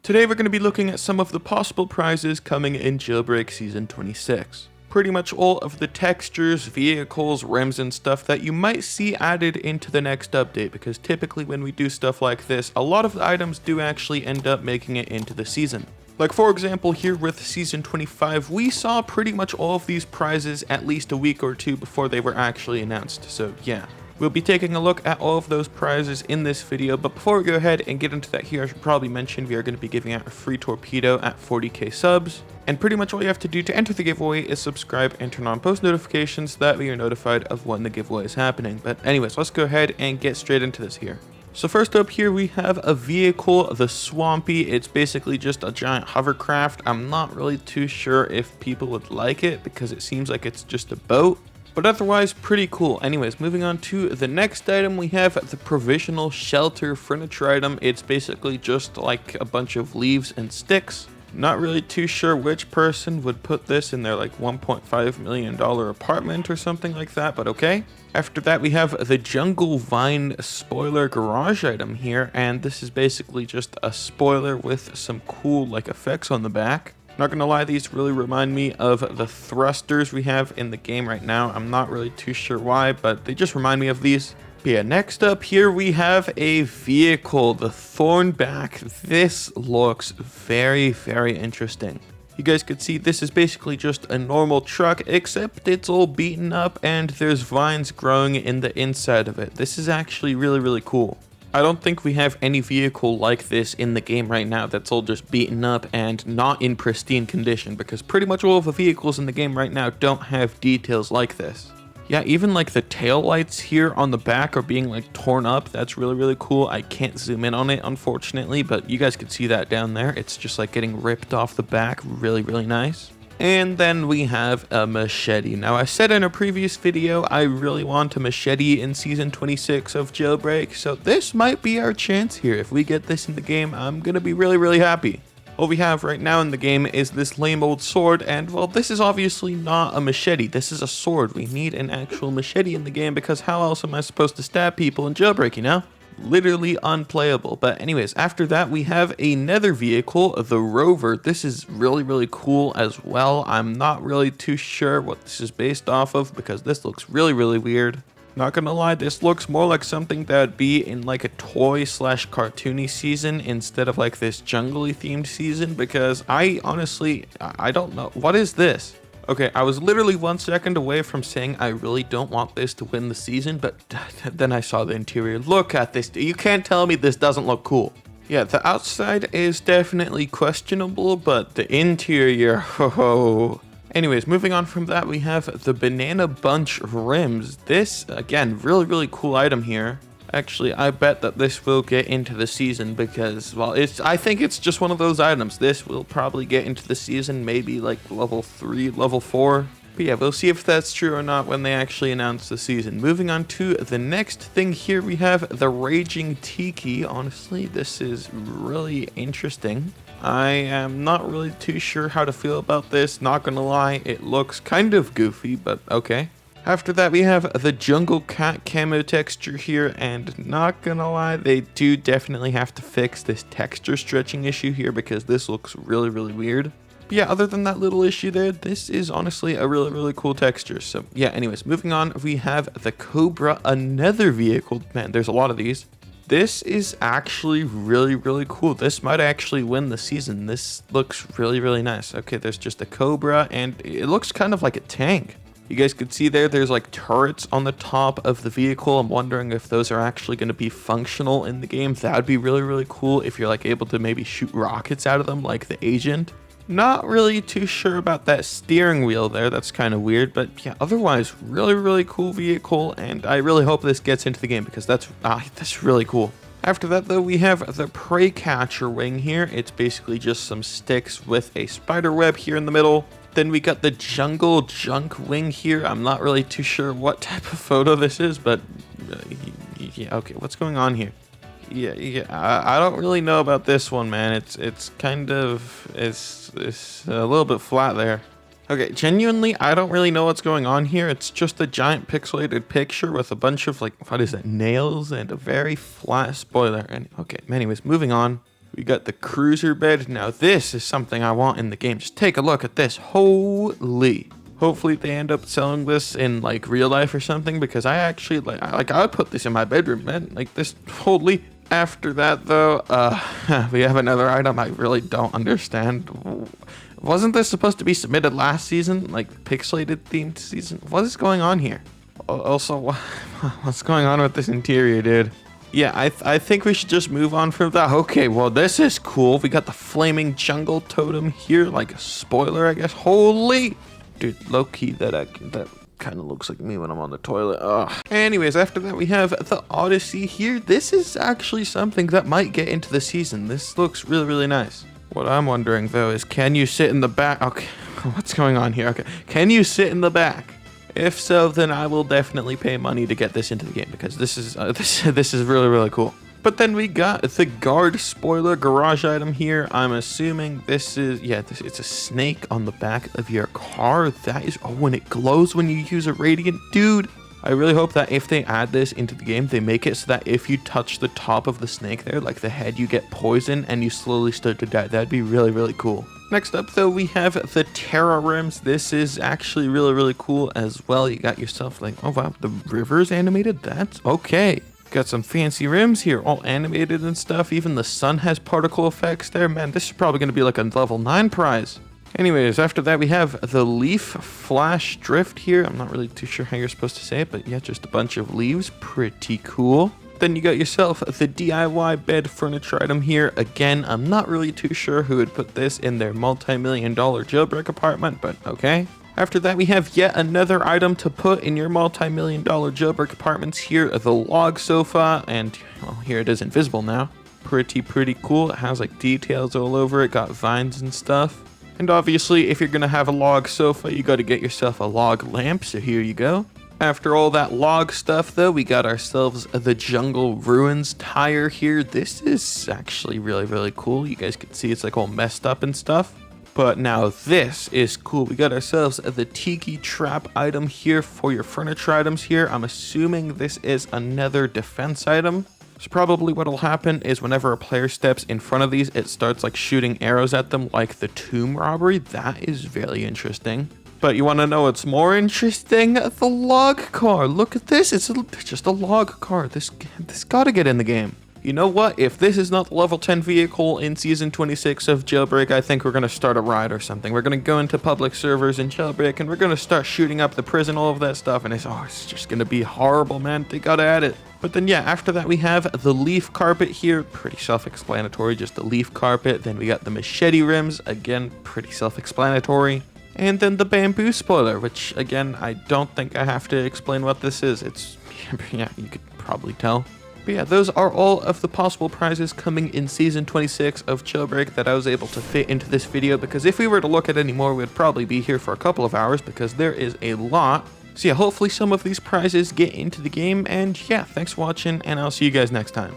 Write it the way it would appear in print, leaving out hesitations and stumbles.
Today we're going to be looking at some of the possible prizes coming in Jailbreak Season 26. Pretty much all of the textures, vehicles, rims and stuff that you might see added into the next update, because typically when we do stuff like this, a lot of the items do actually end up making it into the season. Like for example here with Season 25, we saw pretty much all of these prizes at least a week or two before they were actually announced, so yeah. We'll be taking a look at all of those prizes in this video, but before we go ahead and get into that here, I should probably mention we are going to be giving out a free torpedo at 40k subs. And pretty much all you have to do to enter the giveaway is subscribe and turn on post notifications so that way you're notified of when the giveaway is happening. But anyways, let's go ahead and get straight into this here. So first up here we have a vehicle, the Swampy. It's basically just a giant hovercraft. I'm not really too sure if people would like it because it seems like it's just a boat. But otherwise, pretty cool. Anyways, moving on to the next item, we have the provisional shelter furniture item. It's basically just like a bunch of leaves and sticks. Not really too sure which person would put this in their like $1.5 million apartment or something like that, but okay. After that, we have the Jungle Vine spoiler garage item here, and this is basically just a spoiler with some cool like effects on the back. Not gonna lie, these really remind me of the thrusters we have in the game right now. I'm not really too sure why, but they just remind me of these. But yeah, next up here we have a vehicle, the Thornback. This looks very, very interesting. You guys could see this is basically just a normal truck, except it's all beaten up and there's vines growing in the inside of it. This is actually really, really cool. I don't think we have any vehicle like this in the game right now that's all just beaten up and not in pristine condition, because pretty much all of the vehicles in the game right now don't have details like this. Yeah, even like the tail lights here on the back are being like torn up. That's really, really cool. I can't zoom in on it, unfortunately, but you guys can see that down there. It's just like getting ripped off the back. Really, really nice. And then we have a machete. Now, I said in a previous video, I really want a machete in Season 26 of Jailbreak, so this might be our chance here. If we get this in the game, I'm gonna be really, really happy. All we have right now in the game is this lame old sword, and well, this is obviously not a machete. This is a sword. We need an actual machete in the game, because how else am I supposed to stab people in Jailbreak, you know? Literally unplayable. But anyways, after that we have another vehicle, the Rover. This is really, really cool as well. I'm not really too sure what this is based off of, because this looks really, really weird. Not gonna lie, this looks more like something that would be in like a toy slash cartoony season instead of like this jungly themed season, because I honestly don't know. What is this? Okay, I was literally 1 second away from saying I really don't want this to win the season, but then I saw the interior. Look at this. You can't tell me this doesn't look cool. Yeah, the outside is definitely questionable, but the interior, ho. Anyways, moving on from that, we have the Banana Bunch rims. This, again, really, really cool item here. Actually, I bet that this will get into the season because, well, I think it's just one of those items. This will probably get into the season, maybe like level 3, level 4. But yeah, we'll see if that's true or not when they actually announce the season. Moving on to the next thing here, we have the Raging Tiki. Honestly, this is really interesting. I am not really too sure how to feel about this. Not gonna lie, it looks kind of goofy, but okay. After that, we have the Jungle Cat camo texture here, and not gonna lie, they do definitely have to fix this texture stretching issue here, because this looks really, really weird. But yeah, other than that little issue there, this is honestly a really, really cool texture. So yeah, anyways, moving on, we have the Cobra, another vehicle. Man, there's a lot of these. This is actually really, really cool. This might actually win the season. This looks really, really nice. Okay, there's just a Cobra, and it looks kind of like a tank. You guys could see there's like turrets on the top of the vehicle. I'm wondering if those are actually going to be functional in the game. That would be really, really cool if you're like able to maybe shoot rockets out of them like the Agent. Not really too sure about that steering wheel there. That's kind of weird, but yeah, otherwise really, really cool vehicle, and I really hope this gets into the game because that's really cool. After that though, we have the Prey Catcher wing here. It's basically just some sticks with a spider web here in the middle. Then we got the Jungle Junk wing here. I'm not really too sure what type of photo this is, but yeah, okay, what's going on here? Yeah, I don't really know about this one, man. It's kind of, it's a little bit flat there. Okay, genuinely, I don't really know what's going on here. It's just a giant pixelated picture with a bunch of, like, what is that, nails and a very flat spoiler. And okay, anyways, moving on. We got the cruiser bed. Now this is something I want in the game. Just take a look at this. Holy. Hopefully they end up selling this in like real life or something, because I actually I would put this in my bedroom, man. Like this. Holy. After that though, we have another item I really don't understand. Wasn't this supposed to be submitted last season? Like pixelated themed season? What is going on here? Also, what's going on with this interior, dude? Yeah, I think we should just move on from that. Okay, well, this is cool. We got the flaming jungle totem here, like a spoiler, I guess. Holy, dude, low-key, that kind of looks like me when I'm on the toilet. Ugh. Anyways, after that, we have the Odyssey here. This is actually something that might get into the season. This looks really, really nice. What I'm wondering, though, is can you sit in the back? Okay, what's going on here? Okay, can you sit in the back? If so, then I will definitely pay money to get this into the game, because this is this is really, really cool. But then we got the guard spoiler garage item here. I'm assuming this is, yeah, it's a snake on the back of your car. That is, oh, when it glows when you use a radiant. Dude, I really hope that if they add this into the game, they make it so that if you touch the top of the snake there, like the head, you get poisoned and you slowly start to die. That'd be really, really cool. Next up, though, we have the Terra rims. This is actually really, really cool as well. You got yourself like, oh wow, the river's animated. That's okay. Got some fancy rims here, all animated and stuff. Even the sun has particle effects there. Man, this is probably going to be like a level 9 prize. Anyways, after that, we have the leaf flash drift here. I'm not really too sure how you're supposed to say it, but yeah, just a bunch of leaves. Pretty cool. Then you got yourself the DIY bed furniture item here. Again, I'm not really too sure who would put this in their multi-million-dollar jailbreak apartment, but okay. After that, we have yet another item to put in your multi-million-dollar jailbreak apartments here, the log sofa, and well, here it is invisible now. Pretty cool. It has like details all over it, got vines and stuff. And obviously, if you're gonna have a log sofa, you gotta get yourself a log lamp, so here you go. After all that log stuff, though, we got ourselves the Jungle Ruins tire here. This is actually really, really cool. You guys can see it's like all messed up and stuff. But now this is cool. We got ourselves the Tiki Trap item here for your furniture items here. I'm assuming this is another defense item. So probably what'll happen is whenever a player steps in front of these, it starts like shooting arrows at them like the tomb robbery. That is very interesting. But you want to know what's more interesting? The log car. Look at this. It's just a log car. This gotta get in the game. You know what? If this is not the level 10 vehicle in season 26 of Jailbreak, I think we're going to start a ride or something. We're going to go into public servers in Jailbreak and we're going to start shooting up the prison, all of that stuff. And it's just going to be horrible, man. They gotta add it. But then, yeah, after that, we have the leaf carpet here. Pretty self-explanatory, just the leaf carpet. Then we got the machete rims. Again, pretty self-explanatory. And then the bamboo spoiler, which, again, I don't think I have to explain what this is. It's, yeah, you could probably tell. But yeah, those are all of the possible prizes coming in Season 26 of Jailbreak that I was able to fit into this video, because if we were to look at any more, we'd probably be here for a couple of hours, because there is a lot. So yeah, hopefully some of these prizes get into the game, and yeah, thanks for watching, and I'll see you guys next time.